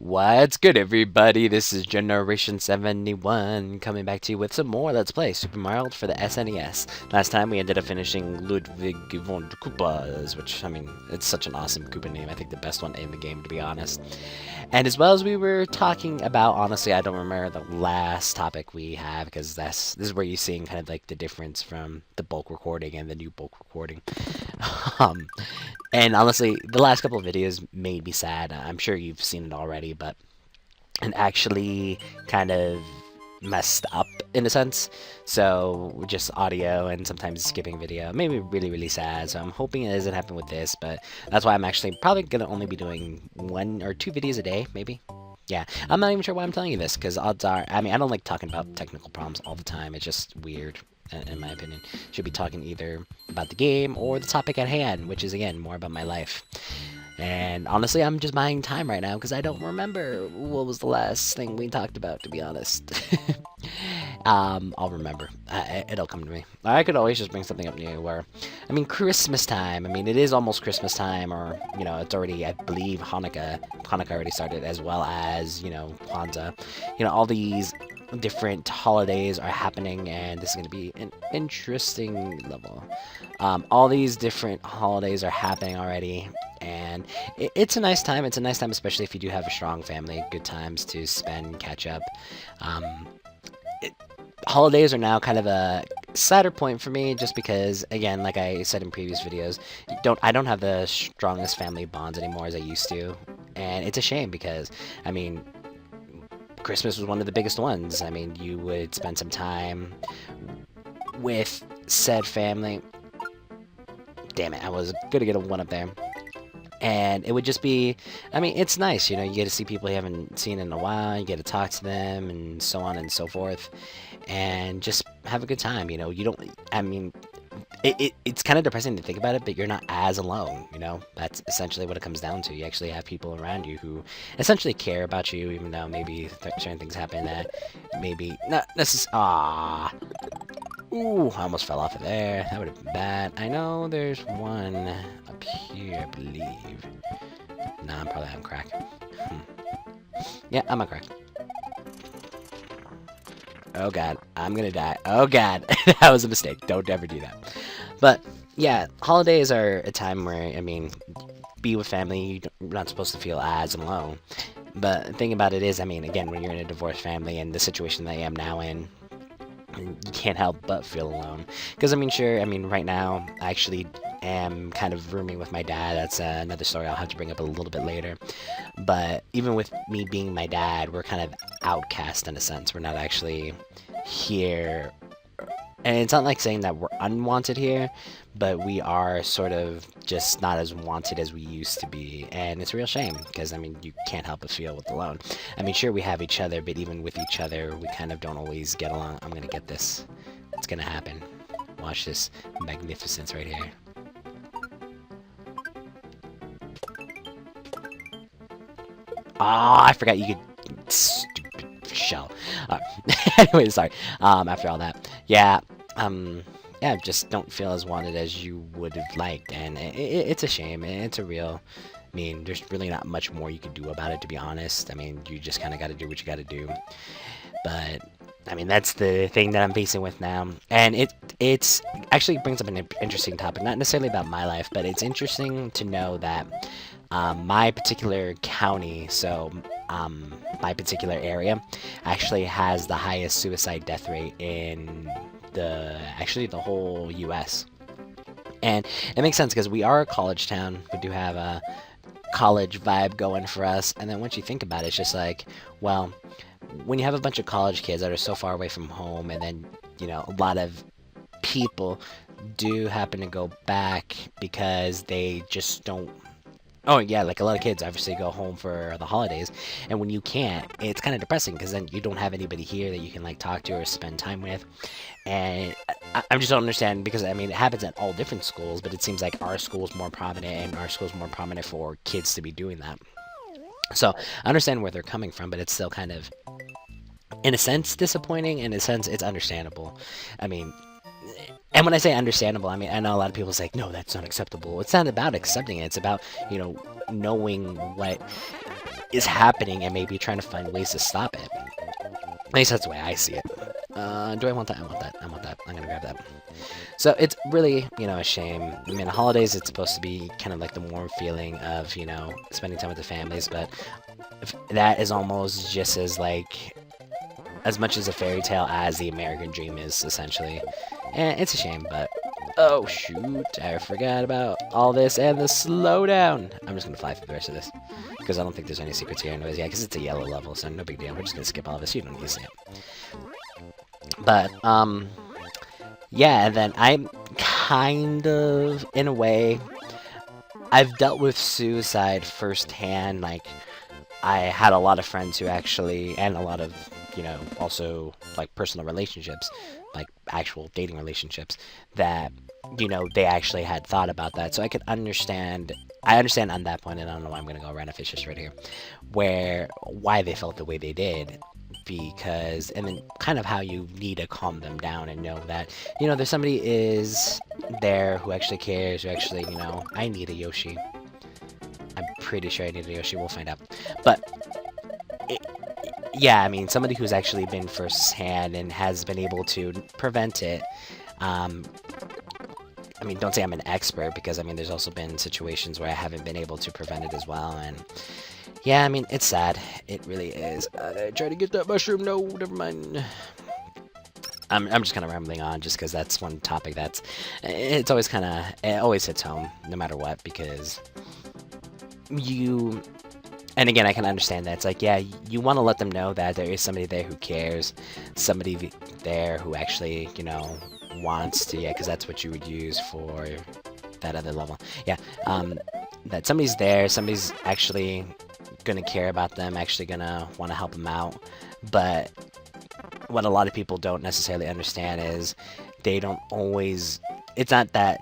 What's good, everybody? This is Generation 71 coming back to you with some more Let's Play Super Mario for the SNES. Last time we ended up finishing Ludwig von Koopas, which, I mean, it's such an awesome Koopa name. I think the best one in the game, to be honest. And as well as we were talking about, honestly, I don't remember the last topic we have because this is where you're seeing kind of like the difference from the bulk recording and the new bulk recording. um, and honestly, the last couple of videos made me sad. I'm sure you've seen it already, but it actually kind of messed up in a sense. So just audio and sometimes skipping video made me really, really sad. So I'm hoping it doesn't happen with this, but that's why I'm actually probably gonna only be doing 1 or 2 videos a day, maybe. Yeah, I'm not even sure why I'm telling you this, because odds are, I mean, I don't like talking about technical problems all the time. It's just weird, in my opinion. Should be talking either about the game or the topic at hand, which is, again, more about my life. And honestly, I'm just buying time right now, because I don't remember what was the last thing we talked about, to be honest. I'll remember. It'll come to me. I could always just bring something up new where, I mean, Christmas time. I mean, it is almost Christmas time, or, you know, it's already, I believe, Hanukkah. Hanukkah already started, as well as, you know, Kwanzaa. You know, all these different holidays are happening, and this is going to be an interesting level. All these different holidays are happening already, and it's a nice time. It's a nice time, especially if you do have a strong family. Good times to spend, catch up. Holidays are now kind of a sadder point for me, just because, again, like I said in previous videos, I don't have the strongest family bonds anymore as I used to, and it's a shame because, I mean, Christmas was one of the biggest ones. I mean, you would spend some time with said family. Damn it, I was gonna get a 1 up there. And it would just be, I mean, it's nice, you know, you get to see people you haven't seen in a while, you get to talk to them, and so on and so forth, and just have a good time, you know, you don't, I mean, it's kind of depressing to think about it, but you're not as alone, you know, that's essentially what it comes down to. You actually have people around you who essentially care about you, even though maybe certain things happen that maybe not necessarily, ooh, I almost fell off of there. That would have been bad. I know there's one up here, I believe. Nah, I'm probably on crack. Yeah, I'm on crack. Oh god, I'm gonna die. Oh god, that was a mistake. Don't ever do that. But, yeah, holidays are a time where, I mean, be with family, you're not supposed to feel as alone. But the thing about it is, I mean, again, when you're in a divorced family and the situation that I am now in, you can't help but feel alone. Because, I mean, sure, I mean, right now, I actually am kind of rooming with my dad. That's another story I'll have to bring up a little bit later. But even with me being my dad, we're kind of outcast in a sense. We're not actually here. And it's not like saying that we're unwanted here, but we are sort of just not as wanted as we used to be. And it's a real shame, because, I mean, you can't help but feel with alone. I mean, sure, we have each other, but even with each other, we kind of don't always get along. I'm gonna get this. It's gonna happen. Watch this magnificence right here. Ah, I forgot you could... Stupid shell. Anyway, sorry. After all that. Yeah, yeah, just don't feel as wanted as you would have liked, and it's a shame. It's a real... I mean, there's really not much more you can do about it, to be honest. I mean, you just kind of got to do what you got to do. But, I mean, that's the thing that I'm facing with now. And it's actually brings up an interesting topic, not necessarily about my life, but it's interesting to know that my particular county, so my particular area, actually has the highest suicide death rate in the whole US. And it makes sense because we are a college town. We do have a college vibe going for us. And then once you think about it, it's just like, well, when you have a bunch of college kids that are so far away from home, and then, you know, a lot of people do happen to go back because they just don't... Oh, yeah, like a lot of kids obviously go home for the holidays, and when you can't, it's kind of depressing, because then you don't have anybody here that you can, like, talk to or spend time with, and I just don't understand, because, I mean, it happens at all different schools, but it seems like our school is more prominent, and our school is more prominent for kids to be doing that. So, I understand where they're coming from, but it's still kind of, in a sense, disappointing. In a sense, it's understandable. I mean... And when I say understandable, I mean, I know a lot of people say, no, that's not acceptable. It's not about accepting it. It's about, you know, knowing what is happening and maybe trying to find ways to stop it. At least that's the way I see it. Do I want that? I want that. I want that. I'm gonna grab that. So it's really, a shame. I mean, the holidays, it's supposed to be kind of like the warm feeling of, spending time with the families, but that is almost just as, like, as much as a fairy tale as the American dream is, essentially. And it's a shame, but... Oh, shoot. I forgot about all this and the slowdown. I'm just gonna fly through the rest of this, because I don't think there's any secrets here. Anyways, yeah, because it's a yellow level, so no big deal. We're just gonna skip all of this. You don't need to see it. But, yeah, and then I'm kind of, in a way, I've dealt with suicide firsthand. Like, I had a lot of friends who actually, and a lot of, also, like, personal relationships, like, actual dating relationships, that, they actually had thought about that. So I understand on that point, and I don't know why I'm going to go around if it's just right here, why they felt the way they did. Because, and then kind of how you need to calm them down and know that, there's somebody is there who actually cares, who actually, I need a Yoshi. I'm pretty sure I need a Yoshi, we'll find out. But, yeah, I mean, somebody who's actually been firsthand and has been able to prevent it. I mean, don't say I'm an expert, because, I mean, there's also been situations where I haven't been able to prevent it as well, and... yeah, I mean, it's sad. It really is. Try to get that mushroom. No, never mind. I'm just kind of rambling on, just because that's one topic that's... it's always kind of... it always hits home, no matter what, because... you... and again, I can understand that. It's like, yeah, you want to let them know that there is somebody there who cares. Somebody there who actually, wants to... yeah, because that's what you would use for that other level. Yeah, that somebody's there, somebody's actually... gonna care about them, actually gonna want to help them out. But what a lot of people don't necessarily understand is they don't always... it's not that,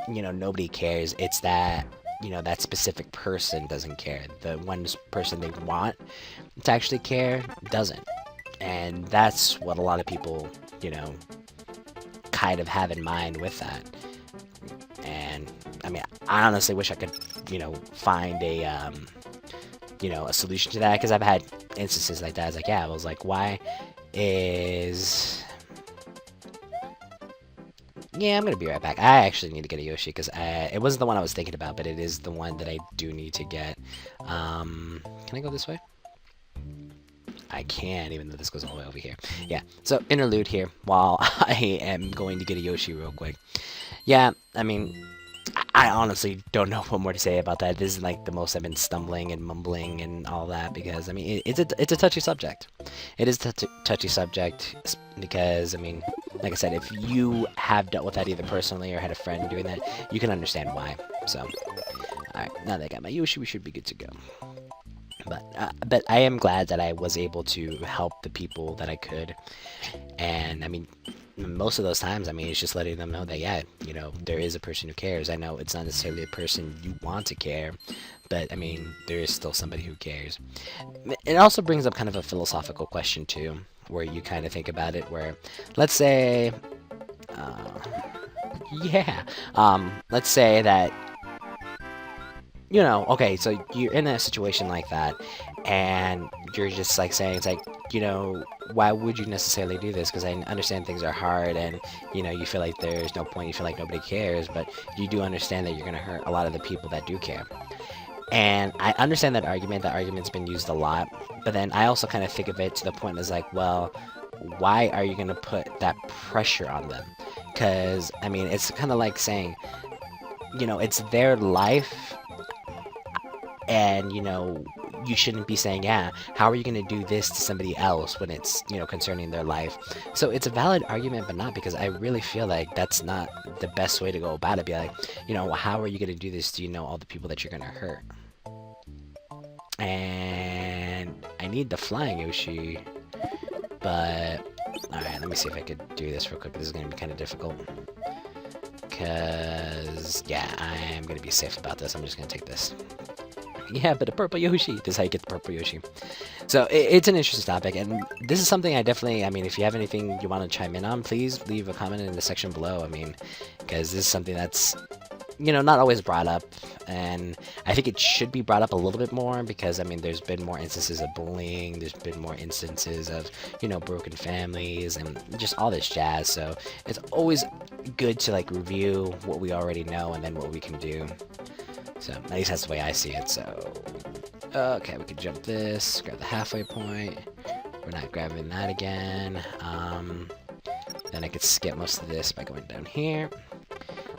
nobody cares, it's that, that specific person doesn't care. The one person they want to actually care doesn't. And that's what a lot of people, kind of have in mind with that. And, I mean, I honestly wish I could, find a, a solution to that, because I've had instances like that. It's like, yeah, I was like, why is... yeah, I'm gonna be right back. I actually need to get a Yoshi, because it wasn't the one I was thinking about, but it is the one that I do need to get. Can I go this way? I can, even though this goes all the way over here. Yeah, so interlude here, while I am going to get a Yoshi real quick. Yeah, I mean... I honestly don't know what more to say about that. This is like the most I've been stumbling and mumbling and all that, because I mean it's a touchy subject. It is a touchy subject, because I mean, like I said, if you have dealt with that either personally or had a friend doing that, you can understand why. So, all right, now that I got my Yoshi, we should be good to go. But I am glad that I was able to help the people that I could, and I mean, most of those times, I mean, it's just letting them know that, yeah, there is a person who cares. I know it's not necessarily a person you want to care, but, I mean, there is still somebody who cares. It also brings up kind of a philosophical question, too, where you kind of think about it, where, let's say, let's say that, okay, so you're in a situation like that, and you're just, like, saying, it's like, why would you necessarily do this? Because I understand things are hard, and, you feel like there's no point, you feel like nobody cares, but you do understand that you're going to hurt a lot of the people that do care. And I understand that argument. That argument's been used a lot, but then I also kind of think of it to the point as like, well, why are you going to put that pressure on them? Because, I mean, it's kind of like saying, it's their life, and, you shouldn't be saying, yeah, how are you going to do this to somebody else when it's, concerning their life? So it's a valid argument, but not, because I really feel like that's not the best way to go about it. Be like, how are you going to do this to, all the people that you're going to hurt? And I need the flying Yoshi, but, alright, let me see if I could do this real quick. This is going to be kind of difficult. Because, yeah, I'm going to be safe about this. I'm just going to take this. Yeah, but a purple Yoshi. This is how you get the purple Yoshi. So it's an interesting topic, and this is something I definitely, I mean, if you have anything you want to chime in on, please leave a comment in the section below. I mean, because this is something that's, you know, not always brought up, and I think it should be brought up a little bit more because, I mean, there's been more instances of bullying, there's been more instances of, you know, broken families, and just all this jazz, so it's always good to, like, review what we already know and then what we can do. So, at least that's the way I see it, so... Okay, we can jump this, grab the halfway point. We're not grabbing that again. Then I could skip most of this by going down here.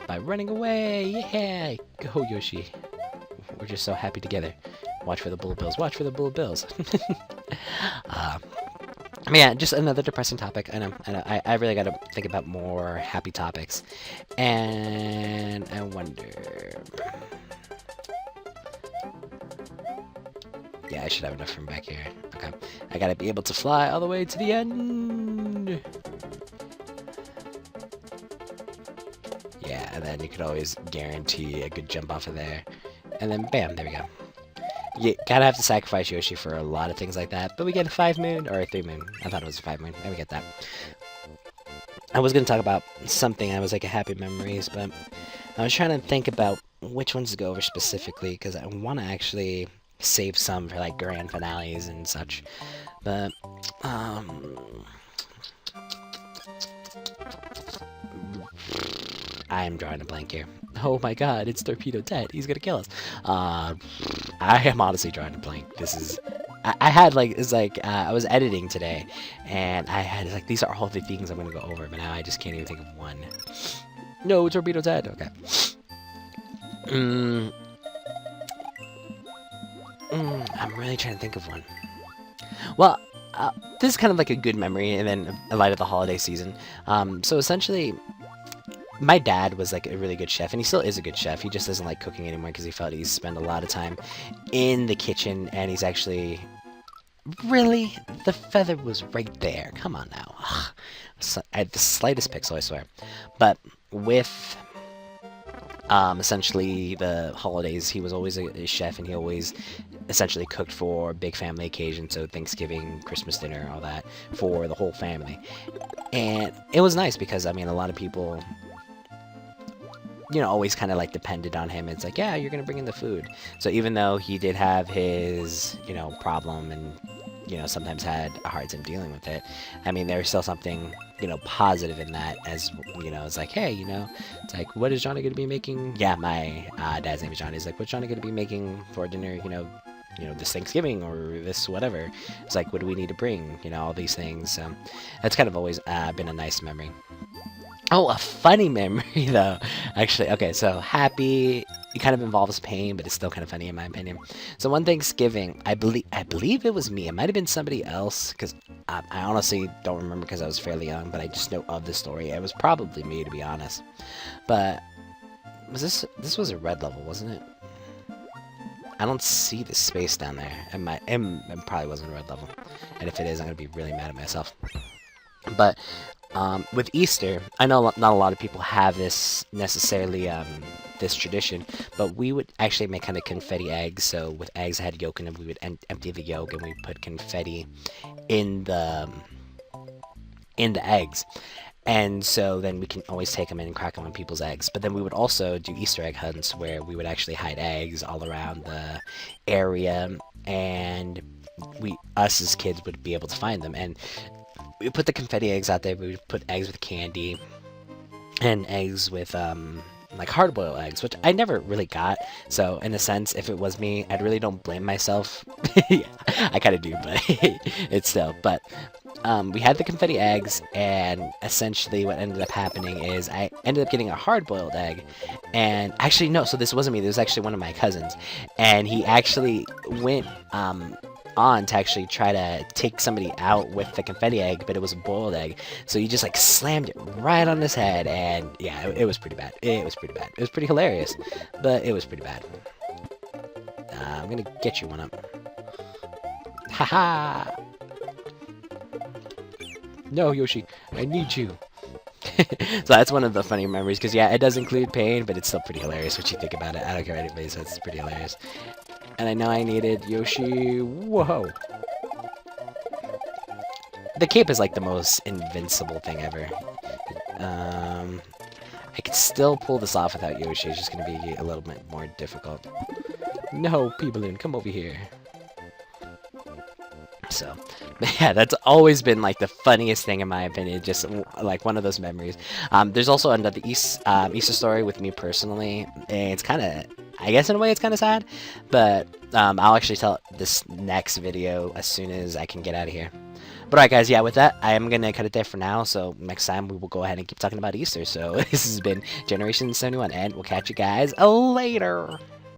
By running away! Yeah! Go, Yoshi! We're just so happy together. Watch for the bullet bills. Watch for the bullet bills. Yeah, just another depressing topic. I know. I really gotta think about more happy topics. And I wonder... Yeah, I should have enough room back here. Okay. I gotta be able to fly all the way to the end. Yeah, and then you could always guarantee a good jump off of there. And then bam, there we go. You gotta have to sacrifice Yoshi for a lot of things like that. But we get a 5 moon, or a 3 moon. I thought it was a 5 moon. And we get that. I was gonna talk about something that was like a happy memories, but I was trying to think about which ones to go over specifically, because I want to actually save some for like grand finales and such. But I'm drawing a blank here. Oh my god, it's Torpedo Ted. He's gonna kill us. I am honestly drawing a blank. This is... I had like... It's like... I was editing today, and I had like... These are all the things I'm gonna go over, but now I just can't even think of one. No, Torpedo Ted. Okay. I'm really trying to think of one. Well, this is kind of like a good memory, and then in light of the holiday season. So essentially... My dad was like a really good chef, and he still is a good chef. He just doesn't like cooking anymore because he felt he spent a lot of time in the kitchen, and he's actually... Really? The feather was right there. Come on now. Ugh. So, I had the slightest pixel, I swear. But with... essentially the holidays, he was always a chef, and he always essentially cooked for big family occasions, so Thanksgiving, Christmas dinner, all that, for the whole family. And it was nice because, I mean, a lot of people... you know, always kind of like depended on him. It's like, yeah, you're gonna bring in the food. So even though he did have his, you know, problem and, you know, sometimes had a hard time dealing with it, I mean, there's still something, you know, positive in that, as, you know, it's like, hey, you know, it's like, what is Johnny gonna be making? Yeah, my dad's name is Johnny. He's like, what's Johnny gonna be making for dinner, you know, this Thanksgiving or this whatever. It's like, what do we need to bring? You know, all these things. That's kind of always been a nice memory. Oh, a funny memory, though. Actually, okay, so happy, it kind of involves pain, but it's still kind of funny in my opinion. So one Thanksgiving, I believe it was me. It might have been somebody else, because I honestly don't remember because I was fairly young, but I just know of the story. It was probably me, to be honest. But, was this was a red level, wasn't it? I don't see the space down there. It probably wasn't a red level. And if it is, I'm going to be really mad at myself. But... with Easter, I know not a lot of people have this necessarily, this tradition, but we would actually make kind of confetti eggs. So with eggs that had yolk in them, we would empty the yolk and we put confetti in the eggs. And so then we can always take them in and crack them on people's eggs. But then we would also do Easter egg hunts where we would actually hide eggs all around the area, and us as kids would be able to find them. And we would put the confetti eggs out there. We would put eggs with candy and eggs with like hard-boiled eggs, which I never really got. So in a sense, if it was me, I really don't blame myself. Yeah, I kind of do, but it's still. But we had the confetti eggs, and essentially what ended up happening is I ended up getting a hard-boiled egg. And actually, no, so this wasn't me. This was actually one of my cousins, and he actually went on to actually try to take somebody out with the confetti egg, but it was a boiled egg, so he just like slammed it right on his head, and yeah, it was pretty bad. It was pretty bad. It was pretty hilarious, but it was pretty bad. I'm gonna get you one up. Haha! No, Yoshi, I need you. So that's one of the funny memories, because yeah, it does include pain, but it's still pretty hilarious what you think about it. I don't care what anybody says, it's pretty hilarious. And I know I needed Yoshi. Whoa. The cape is like the most invincible thing ever. I could still pull this off without Yoshi. It's just going to be a little bit more difficult. No, P-Balloon, come over here. So, yeah, that's always been like the funniest thing in my opinion. Just like one of those memories. There's also another Easter story with me personally. And it's kind of, I guess in a way, it's kind of sad. But I'll actually tell this next video as soon as I can get out of here. But alright guys, yeah, with that, I am going to cut it there for now, so next time we will go ahead and keep talking about Easter. So this has been Generation 71, and we'll catch you guys later!